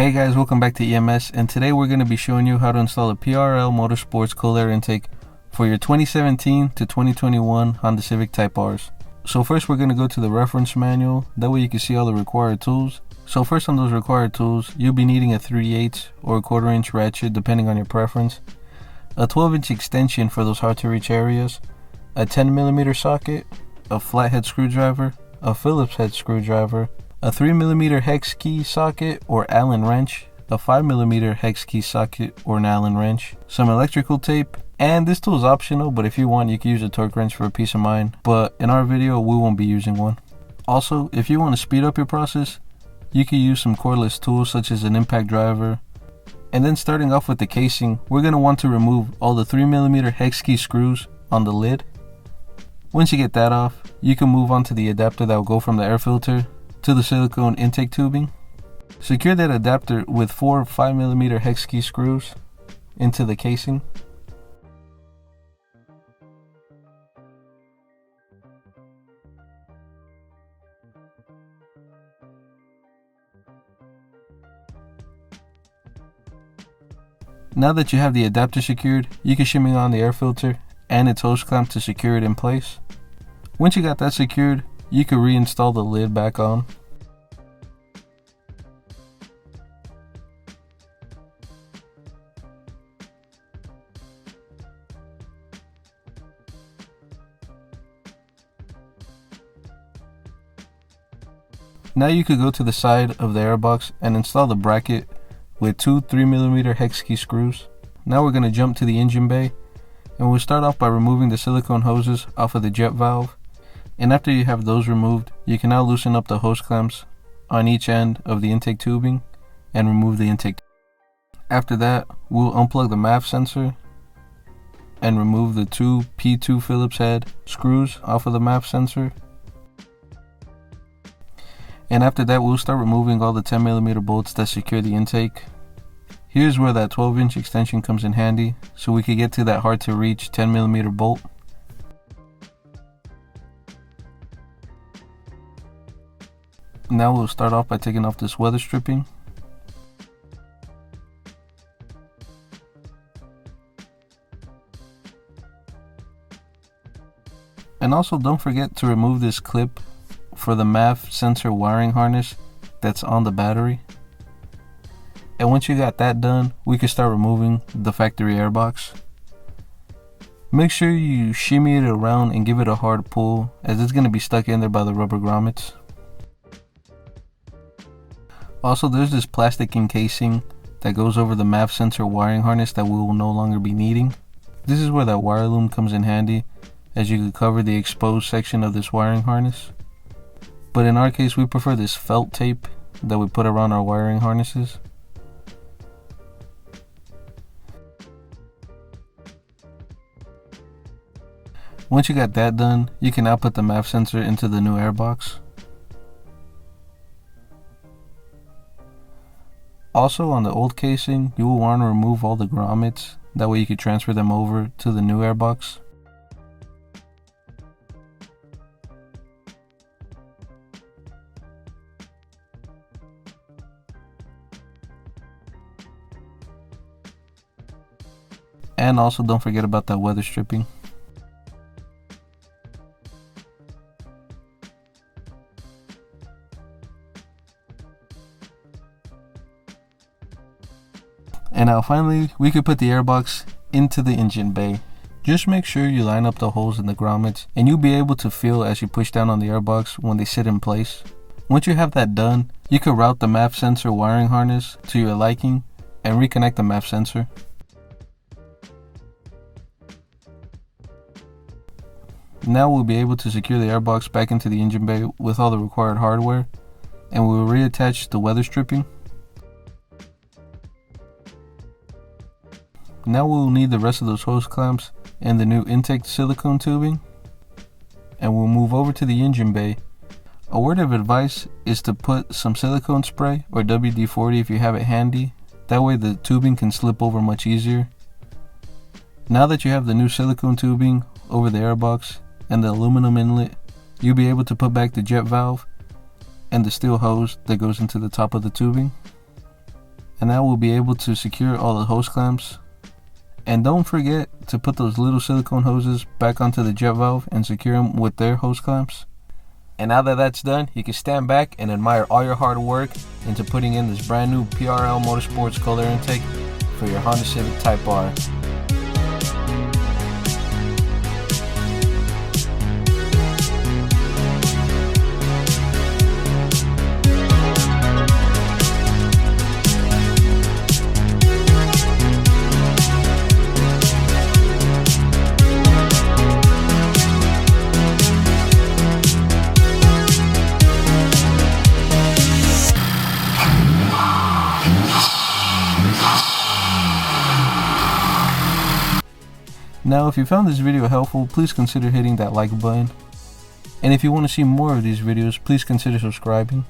Hey guys, welcome back to EMS, and today we're going to be showing you how to install a PRL Motorsports cold air intake for your 2017 to 2021 Honda Civic Type Rs. So first we're going to go to the reference manual, that way you can see all the required tools. So first on those required tools, you'll be needing a 3/8 or a 1/4 inch ratchet depending on your preference, a 12-inch extension for those hard to reach areas, a 10mm socket, a flathead screwdriver, a Phillips head screwdriver, a 3mm hex key socket or Allen wrench, a 5mm hex key socket or an Allen wrench, some electrical tape, and this tool is optional, but if you want you can use a torque wrench for a peace of mind, but in our video we won't be using one. Also, if you want to speed up your process, you can use some cordless tools such as an impact driver. And then starting off with the casing, we're going to want to remove all the 3mm hex key screws on the lid. Once you get that off, you can move on to the adapter that will go from the air filter to the silicone intake tubing. Secure that adapter with 4 5mm hex key screws into the casing. Now that you have the adapter secured, you can shimmy on the air filter and its hose clamp to secure it in place. Once you got that secured, you can reinstall the lid back on. Now you could go to the side of the airbox and install the bracket with 2 3mm hex key screws. Now we're going to jump to the engine bay, and we'll start off by removing the silicone hoses off of the jet valve. And after you have those removed, you can now loosen up the hose clamps on each end of the intake tubing and remove the intake. After that, we'll unplug the MAF sensor and remove the 2 P2 Phillips head screws off of the MAF sensor. And after that, we'll start removing all the 10mm bolts that secure the intake. Here's where that 12-inch extension comes in handy, so we can get to that hard to reach 10mm bolt. Now we'll start off by taking off this weather stripping. And also don't forget to remove this clip for the MAF sensor wiring harness that's on the battery. And once you got that done, we can start removing the factory airbox. Make sure you shimmy it around and give it a hard pull, as it's going to be stuck in there by the rubber grommets. Also, there's this plastic encasing that goes over the MAF sensor wiring harness that we will no longer be needing. This is where that wire loom comes in handy, as you could cover the exposed section of this wiring harness. But in our case, we prefer this felt tape that we put around our wiring harnesses. Once you got that done, you can now put the MAF sensor into the new airbox. Also, on the old casing, you will want to remove all the grommets, that way you can transfer them over to the new airbox. And also don't forget about that weather stripping. And now finally, we could put the airbox into the engine bay. Just make sure you line up the holes in the grommets, and you'll be able to feel as you push down on the airbox when they sit in place. Once you have that done, you can route the MAF sensor wiring harness to your liking and reconnect the MAF sensor. Now we'll be able to secure the airbox back into the engine bay with all the required hardware, and we'll reattach the weather stripping. Now we'll need the rest of those hose clamps and the new intake silicone tubing, and we'll move over to the engine bay. A word of advice is to put some silicone spray or WD-40 if you have it handy, that way the tubing can slip over much easier. Now that you have the new silicone tubing over the airbox and the aluminum inlet, you'll be able to put back the jet valve and the steel hose that goes into the top of the tubing. and now we'll be able to secure all the hose clamps. And don't forget to put those little silicone hoses back onto the jet valve and secure them with their hose clamps. And now that that's done, you can stand back and admire all your hard work into putting in this brand new PRL Motorsports cold air intake for your Honda Civic Type R. Now, if you found this video helpful, please consider hitting that like button. And if you want to see more of these videos, please consider subscribing.